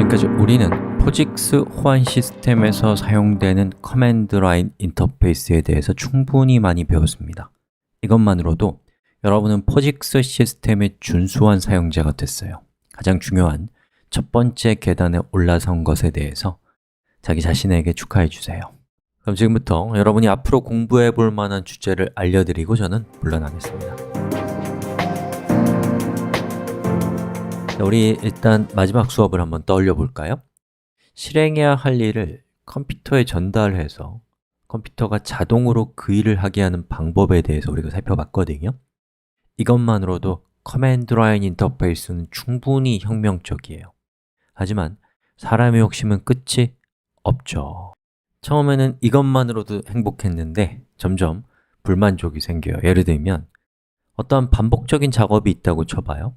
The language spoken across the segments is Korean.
지금까지 우리는 포직스 호환 시스템에서 사용되는 커맨드 라인 인터페이스에 대해서 충분히 많이 배웠습니다. 이것만으로도 여러분은 포직스 시스템의 준수한 사용자가 됐어요. 가장 중요한 첫 번째 계단에 올라선 것에 대해서 자기 자신에게 축하해 주세요. 그럼 지금부터 여러분이 앞으로 공부해 볼 만한 주제를 알려드리고 저는 물러나겠습니다. 자, 우리 일단 마지막 수업을 한번 떠올려 볼까요? 실행해야 할 일을 컴퓨터에 전달해서 컴퓨터가 자동으로 그 일을 하게 하는 방법에 대해서 우리가 살펴봤거든요. 이것만으로도 커맨드 라인 인터페이스는 충분히 혁명적이에요. 하지만 사람의 욕심은 끝이 없죠. 처음에는 이것만으로도 행복했는데 점점 불만족이 생겨요. 예를 들면 어떠한 반복적인 작업이 있다고 쳐봐요.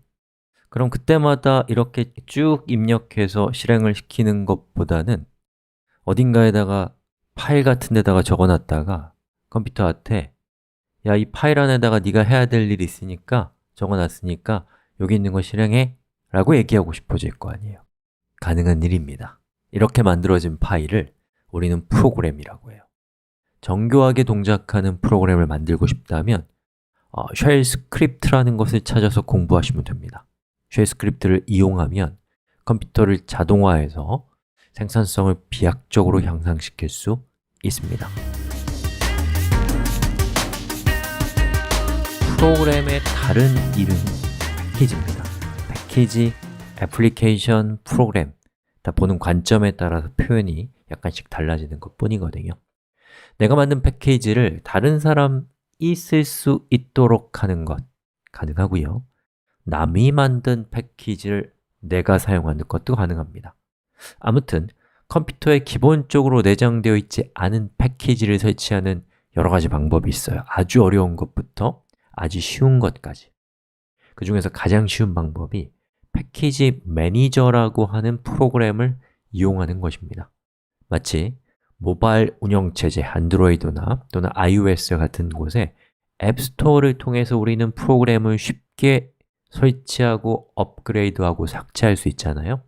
그럼 그때마다 이렇게 쭉 입력해서 실행을 시키는 것보다는 어딘가에다가 파일 같은 데다가 적어놨다가 컴퓨터한테 야, 이 파일 안에다가 네가 해야 될 일이 있으니까 적어놨으니까 여기 있는 거 실행해 라고 얘기하고 싶어질 거 아니에요. 가능한 일입니다. 이렇게 만들어진 파일을 우리는 프로그램이라고 해요. 정교하게 동작하는 프로그램을 만들고 싶다면 쉘 스크립트라는 것을 찾아서 공부하시면 됩니다. 쉘 스크립트를 이용하면 컴퓨터를 자동화해서 생산성을 비약적으로 향상시킬 수 있습니다. 프로그램의 다른 이름은 패키지입니다. 패키지, 애플리케이션, 프로그램 다 보는 관점에 따라서 표현이 약간씩 달라지는 것 뿐이거든요. 내가 만든 패키지를 다른 사람이 쓸 수 있도록 하는 것 가능하고요. 남이 만든 패키지를 내가 사용하는 것도 가능합니다. 아무튼 컴퓨터에 기본적으로 내장되어 있지 않은 패키지를 설치하는 여러 가지 방법이 있어요. 아주 어려운 것부터 아주 쉬운 것까지. 그 중에서 가장 쉬운 방법이 패키지 매니저라고 하는 프로그램을 이용하는 것입니다. 마치 모바일 운영체제, 안드로이드나 또는 iOS 같은 곳에 앱스토어를 통해서 우리는 프로그램을 쉽게 설치하고 업그레이드하고 삭제할 수 있잖아요.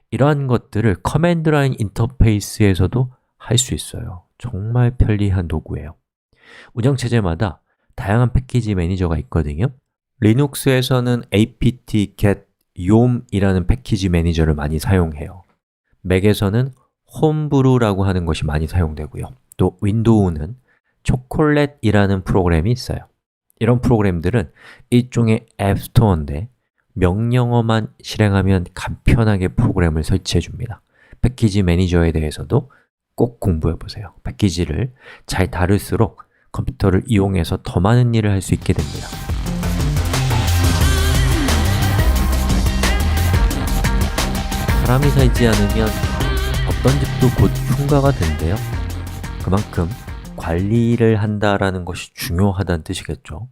이러한 것들을 커맨드 라인 인터페이스에서도 할 수 있어요. 정말 편리한 도구예요. 운영체제마다 다양한 패키지 매니저가 있거든요. 리눅스에서는 apt-get yom이라는 패키지 매니저를 많이 사용해요. 맥에서는 홈브루라고 하는 것이 많이 사용되고요. 또 윈도우는 초콜릿이라는 프로그램이 있어요. 이런 프로그램들은 일종의 앱스토어인데 명령어만 실행하면 간편하게 프로그램을 설치해 줍니다. 패키지 매니저에 대해서도 꼭 공부해 보세요. 패키지를 잘 다룰수록 컴퓨터를 이용해서 더 많은 일을 할 수 있게 됩니다. 사람이 살지 않으면 어떤 집도 곧 흉가가 된대요. 그만큼 관리를 한다라는 것이 중요하다는 뜻이겠죠.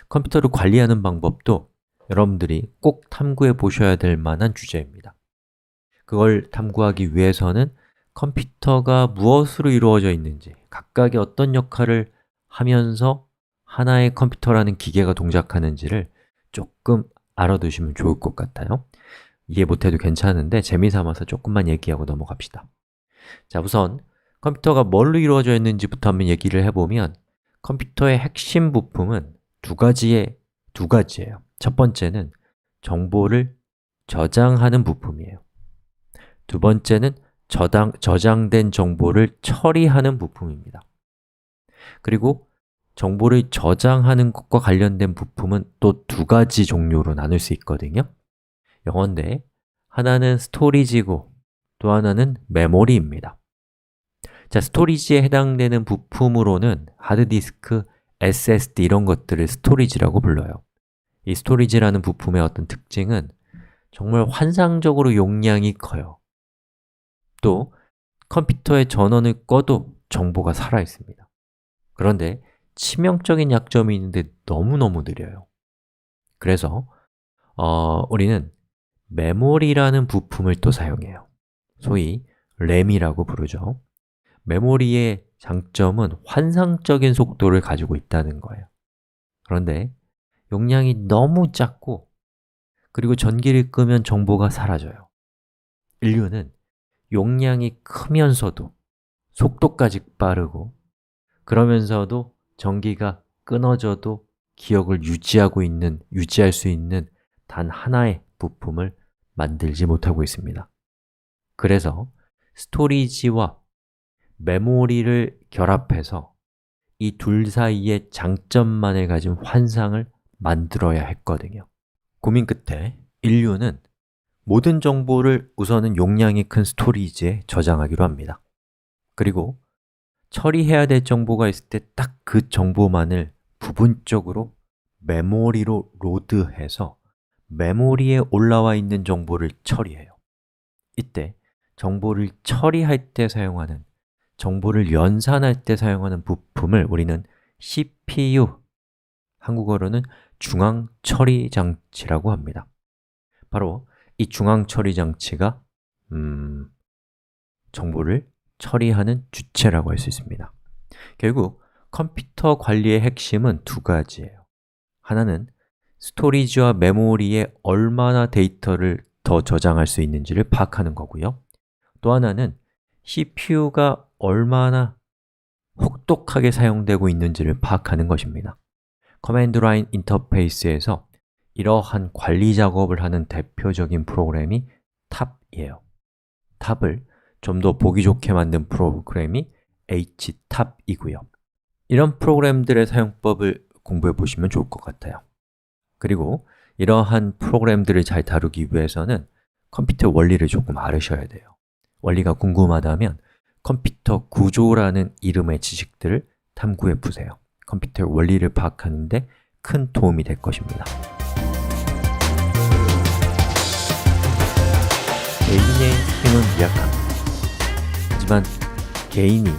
컴퓨터를 관리하는 방법도 여러분들이 꼭 탐구해 보셔야 될 만한 주제입니다. 그걸 탐구하기 위해서는 컴퓨터가 무엇으로 이루어져 있는지, 각각의 어떤 역할을 하면서 하나의 컴퓨터라는 기계가 동작하는지를 조금 알아두시면 좋을 것 같아요. 이해 못해도 괜찮은데 재미삼아서 조금만 얘기하고 넘어갑시다. 자, 우선 컴퓨터가 뭘로 이루어져 있는지부터 한번 얘기를 해보면 컴퓨터의 핵심 부품은 두 가지예요. 첫 번째는 정보를 저장하는 부품이에요. 두 번째는 저장된 정보를 처리하는 부품입니다. 그리고 정보를 저장하는 것과 관련된 부품은 또 두 가지 종류로 나눌 수 있거든요. 영어인데 하나는 스토리지고 또 하나는 메모리입니다. 자, 스토리지에 해당되는 부품으로는 하드디스크, SSD 이런 것들을 스토리지라고 불러요. 이 스토리지라는 부품의 어떤 특징은 정말 환상적으로 용량이 커요. 또 컴퓨터의 전원을 꺼도 정보가 살아있습니다. 그런데 치명적인 약점이 있는데 너무너무 느려요. 그래서 우리는 메모리라는 부품을 또 사용해요. 소위 램이라고 부르죠. 메모리의 장점은 환상적인 속도를 가지고 있다는 거예요. 그런데 용량이 너무 작고 그리고 전기를 끄면 정보가 사라져요. 인류는 용량이 크면서도 속도까지 빠르고 그러면서도 전기가 끊어져도 기억을 유지할 수 있는 단 하나의 부품을 만들지 못하고 있습니다. 그래서 스토리지와 메모리를 결합해서 이 둘 사이의 장점만을 가진 환상을 만들어야 했거든요. 고민 끝에 인류는 모든 정보를 우선은 용량이 큰 스토리지에 저장하기로 합니다. 그리고 처리해야 될 정보가 있을 때 딱 그 정보만을 부분적으로 메모리로 로드해서 메모리에 올라와 있는 정보를 처리해요. 이때 정보를 처리할 때 사용하는, 정보를 연산할 때 사용하는 부품을 우리는 CPU, 한국어로는 중앙처리장치라고 합니다. 바로 이 중앙처리장치가 정보를 처리하는 주체라고 할 수 있습니다. 결국 컴퓨터 관리의 핵심은 두 가지예요. 하나는 스토리지와 메모리에 얼마나 데이터를 더 저장할 수 있는지를 파악하는 거고요. 또 하나는 CPU가 얼마나 혹독하게 사용되고 있는지를 파악하는 것입니다. 커맨드 라인 인터페이스에서 이러한 관리 작업을 하는 대표적인 프로그램이 탑이에요. 탑을 좀 더 보기 좋게 만든 프로그램이 HTAP이고요. 이런 프로그램들의 사용법을 공부해 보시면 좋을 것 같아요. 그리고 이러한 프로그램들을 잘 다루기 위해서는 컴퓨터 원리를 조금 알으셔야 돼요. 원리가 궁금하다면 컴퓨터 구조라는 이름의 지식들을 탐구해 보세요. 컴퓨터 원리를 파악하는 데 큰 도움이 될 것입니다. 개인의 힘은 미약합니다. 하지만 개인이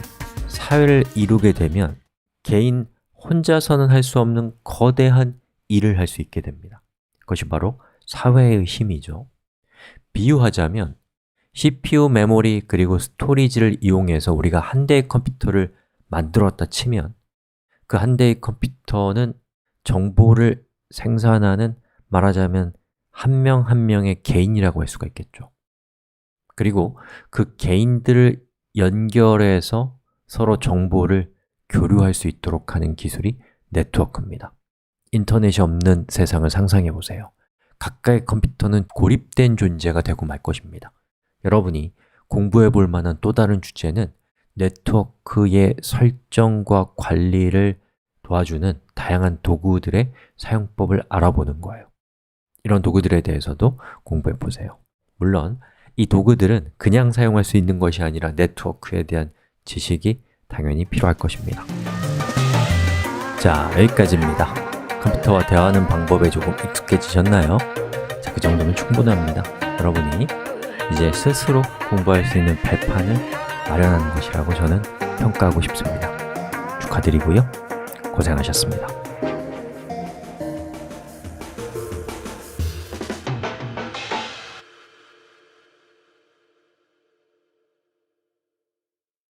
사회를 이루게 되면 개인 혼자서는 할 수 없는 거대한 일을 할 수 있게 됩니다. 그것이 바로 사회의 힘이죠. 비유하자면 CPU, 메모리, 그리고 스토리지를 이용해서 우리가 한 대의 컴퓨터를 만들었다 치면 그 한 대의 컴퓨터는 정보를 생산하는, 말하자면 한 명 한 명의 개인이라고 할 수가 있겠죠. 그리고 그 개인들을 연결해서 서로 정보를 교류할 수 있도록 하는 기술이 네트워크입니다. 인터넷이 없는 세상을 상상해 보세요. 각각의 컴퓨터는 고립된 존재가 되고 말 것입니다. 여러분이 공부해 볼 만한 또 다른 주제는 네트워크의 설정과 관리를 도와주는 다양한 도구들의 사용법을 알아보는 거예요. 이런 도구들에 대해서도 공부해 보세요. 물론 이 도구들은 그냥 사용할 수 있는 것이 아니라 네트워크에 대한 지식이 당연히 필요할 것입니다. 자, 여기까지입니다. 컴퓨터와 대화하는 방법에 조금 익숙해지셨나요? 자, 그 정도면 충분합니다. 여러분이 이제 스스로 공부할 수 있는 발판을 마련하는 것이라고 저는 평가하고 싶습니다. 축하드리고요. 고생하셨습니다.